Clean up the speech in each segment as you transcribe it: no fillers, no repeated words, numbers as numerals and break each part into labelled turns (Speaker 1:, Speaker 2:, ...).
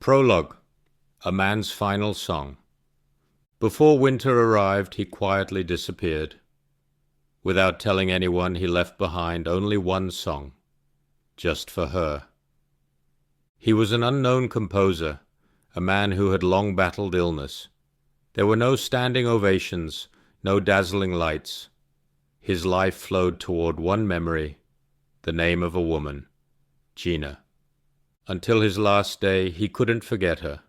Speaker 1: Prologue, a man's final song. Before winter arrived, he quietly disappeared. Without telling anyone, he left behind only one song, just for her. He was an unknown composer, a man who had long battled illness. There were no standing ovations, no dazzling lights. His life flowed toward one memory, the name of a woman, Jina. Until his last day, he couldn't forget her.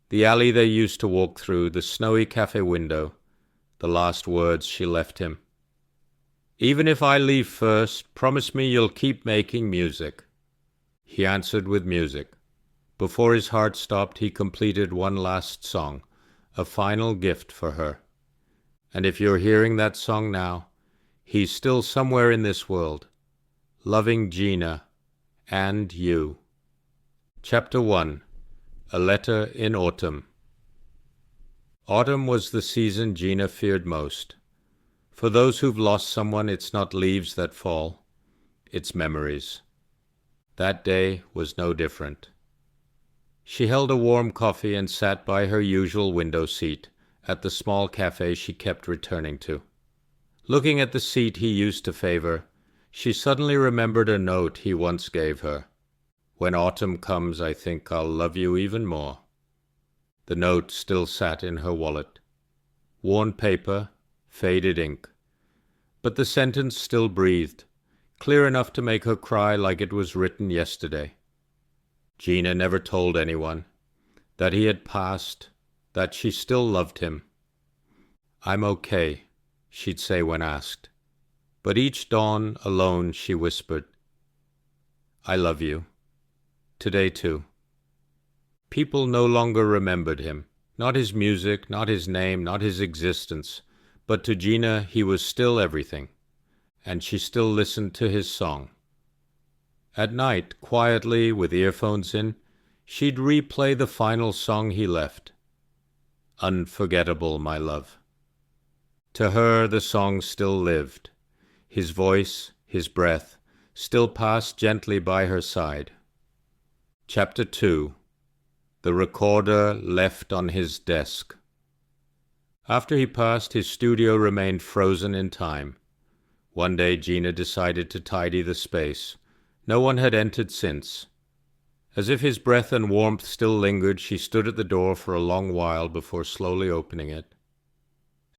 Speaker 1: The alley they used to walk through, the snowy cafe window, the last words she left him. "Even if I leave first, promise me you'll keep making music." He answered with music. Before his heart stopped, he completed one last song, a final gift for her. And if you're hearing that song now, he's still somewhere in this world, loving Jina and you. Chapter 1. A Letter in Autumn. Autumn was the season Jina feared most. For those who've lost someone, it's not leaves that fall, it's memories. That day was no different. She held a warm coffee and sat by her usual window seat at the small cafe she kept returning to. Looking at the seat he used to favor, she suddenly remembered a note he once gave her. "When autumn comes, I think I'll love you even more." The note still sat in her wallet. Worn paper, faded ink. But the sentence still breathed, clear enough to make her cry like it was written yesterday. Jina never told anyone that he had passed, that she still loved him. "I'm okay," she'd say when asked. But each dawn, alone, she whispered, "I love you. Today too." People no longer remembered him, not his music, not his name, not his existence, but to Jina he was still everything, and she still listened to his song. At night, quietly, with earphones in, she'd replay the final song he left. "Unforgettable, my love." To her the song still lived. His voice, his breath, still passed gently by her side. Chapter 2. The recorder left on his desk. After he passed, his studio remained frozen in time. One day Jina decided to tidy the space. No one had entered since. As if his breath and warmth still lingered, she stood at the door for a long while before slowly opening it.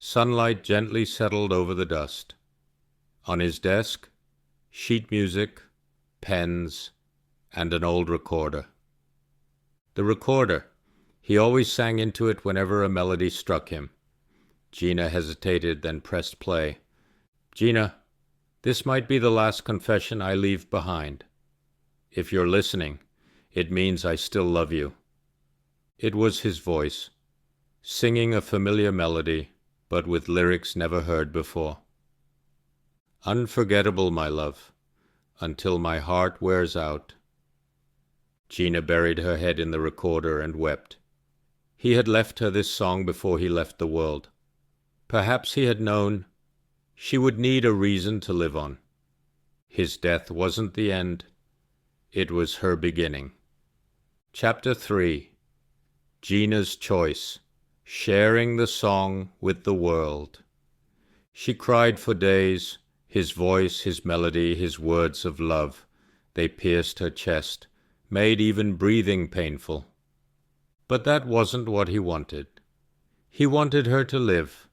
Speaker 1: Sunlight gently settled over the dust. On his desk, sheet music, pens, and an old recorder. The recorder. He always sang into it whenever a melody struck him. Jina hesitated, then pressed play. "Jina, this might be the last confession I leave behind. If you're listening, it means I still love you." It was his voice, singing a familiar melody, but with lyrics never heard before. "Unforgettable, my love, until my heart wears out." Jina buried her head in the recorder and wept. He had left her this song before he left the world. Perhaps he had known she would need a reason to live on. His death wasn't the end. It was her beginning. Chapter 3. Jina's Choice. Sharing the song with the world. She cried for days. His voice, his melody, his words of love. They pierced her chest, made even breathing painful. But that wasn't what he wanted. He wanted her to live,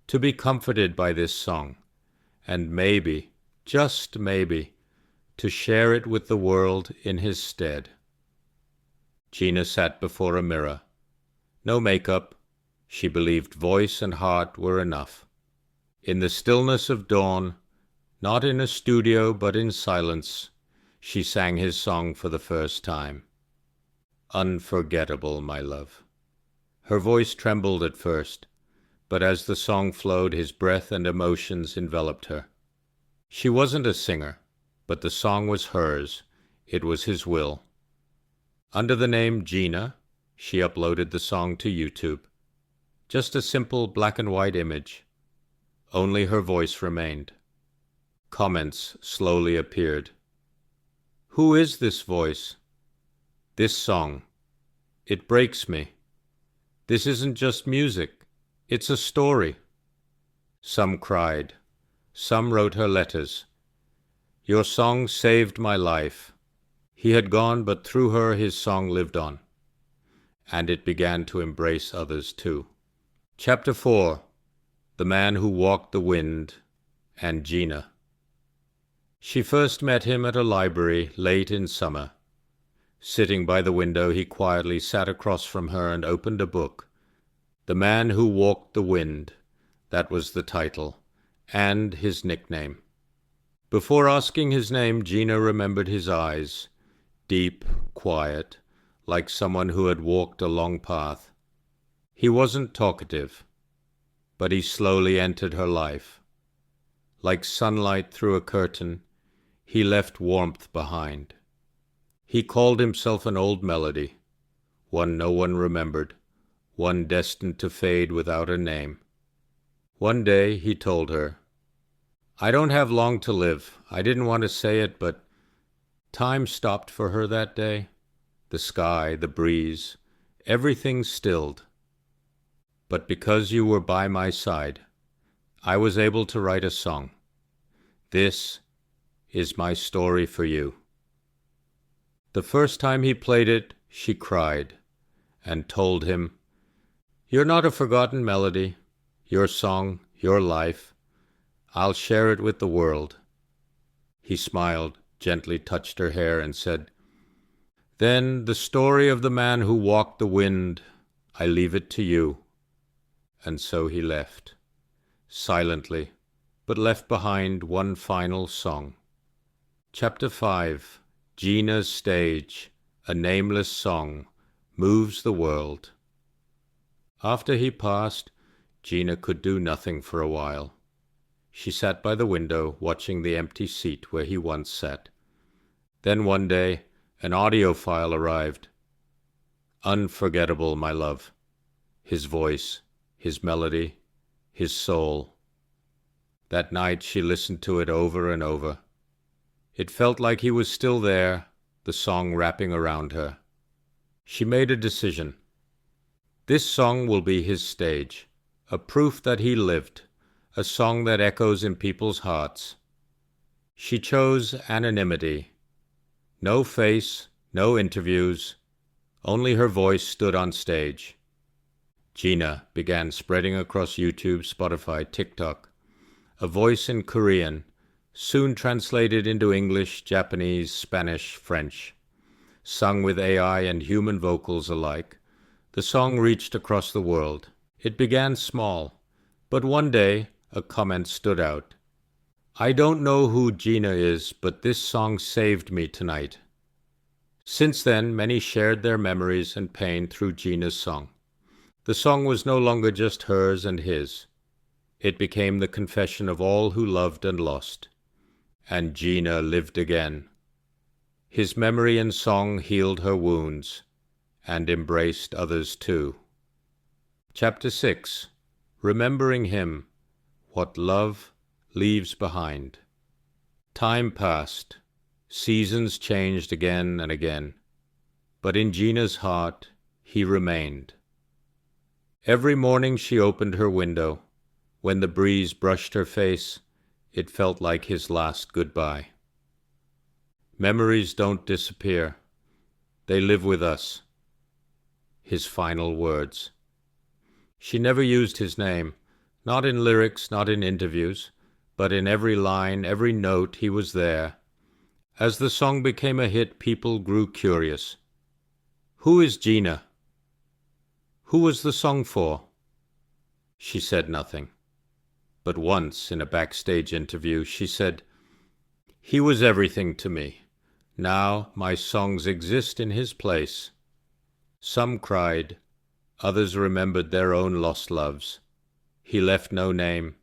Speaker 1: to be comforted by this song, and maybe, just maybe, to share it with the world in his stead. Jina sat before a mirror. No makeup. She believed voice and heart were enough. In the stillness of dawn, not in a studio but in silence, she sang his song for the first time. "Unforgettable, my love." Her voice trembled at first, but as the song flowed, his breath and emotions enveloped her. She wasn't a singer, but the song was hers. It was his will. Under the name Jina, she uploaded the song to YouTube. Just a simple black and white image. Only her voice remained. Comments slowly appeared. "Who is this voice? This song. It breaks me. This isn't just music. It's a story. Some cried. Some wrote her letters. Your song saved my life. He had gone, but through her his song lived on. And it began to embrace others too. Chapter 4. The Man Who Walked the Wind and Jina. She first met him at a library late in summer. Sitting by the window, he quietly sat across from her and opened a book. The Man Who Walked the Wind, that was the title, and his nickname. Before asking his name, Jina remembered his eyes, deep, quiet, like someone who had walked a long path. He wasn't talkative, but he slowly entered her life. Like sunlight through a curtain, he left warmth behind. He called himself an old melody, one no one remembered, one destined to fade without a name. One day he told her, I don't have long to live. I didn't want to say it, but time stopped for her that day. The sky, the breeze, everything stilled. But because you were by my side, I was able to write a song. This is my story for you. The first time he played it, she cried and told him, You're not a forgotten melody, your song, your life. I'll share it with the world. He smiled, gently touched her hair, and said, Then the story of the man who walked the wind, I leave it to you. And so he left, silently, but left behind one final song. Chapter 5. Jina's Stage, a nameless song, moves the world. After he passed, Jina could do nothing for a while. She sat by the window, watching the empty seat where he once sat. Then one day, an audio file arrived. Unforgettable, my love. His voice, his melody, his soul. That night she listened to it over and over. It felt like he was still there, the song wrapping around her. She made a decision. This song will be his stage, a proof that he lived, a song that echoes in people's hearts. She chose anonymity. No face, no interviews, only her voice stood on stage. Jina began spreading across YouTube, Spotify, TikTok. A voice in Korean, soon translated into English, Japanese, Spanish, French. Sung with AI and human vocals alike, the song reached across the world. It began small, but one day a comment stood out. I don't know who Jina is, but this song saved me tonight. Since then, many shared their memories and pain through Jina's song. The song was no longer just hers and his. It became the confession of all who loved and lost. And Jina lived again. His memory and song healed her wounds, and embraced others too. Chapter 6. Remembering him, what love leaves behind. Time passed. Seasons changed again and again. But in Jina's heart, he remained. Every morning she opened her window. When the breeze brushed her face, it felt like his last goodbye. Memories don't disappear. They live with us. His final words. She never used his name, not in lyrics, not in interviews, but in every line, every note he was there. As the song became a hit, people grew curious. Who is Jina? Who was the song for? She said nothing. But once, in a backstage interview, she said, He was everything to me. Now my songs exist in his place. Some cried, others remembered their own lost loves. He left no name,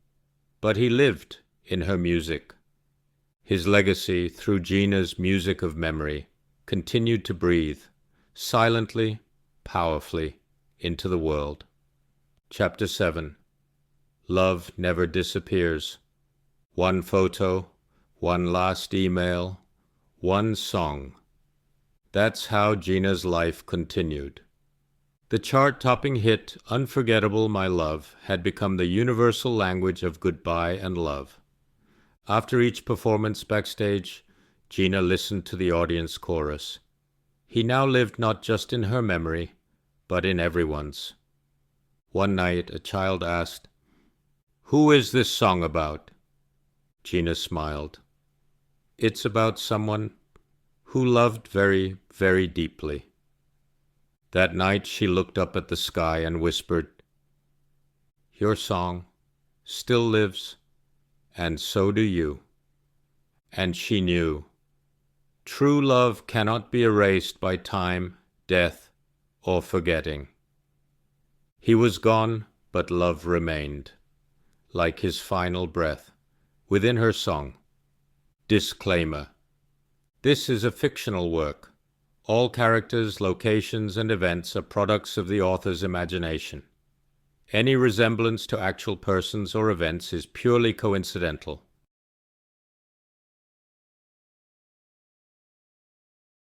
Speaker 1: but he lived in her music. His legacy, through Jina's music of memory, continued to breathe, silently, powerfully, into the world. Chapter 7. Love never disappears. One photo, one last email, one song. That's how Jina's life continued. The chart-topping hit Unforgettable, My Love had become the universal language of goodbye and love. After each performance backstage, Jina listened to the audience chorus. He now lived not just in her memory, but in everyone's. One night, a child asked, "Who is this song about?" Jina smiled. "It's about someone who loved very, very deeply." That night she looked up at the sky and whispered, "Your song still lives, and so do you." And she knew. True love cannot be erased by time, death, or forgetting. He was gone, but love remained, like his final breath, within her song. Disclaimer: this is a fictional work. All characters, locations, and events are products of the author's imagination. Any resemblance to actual persons or events is purely coincidental.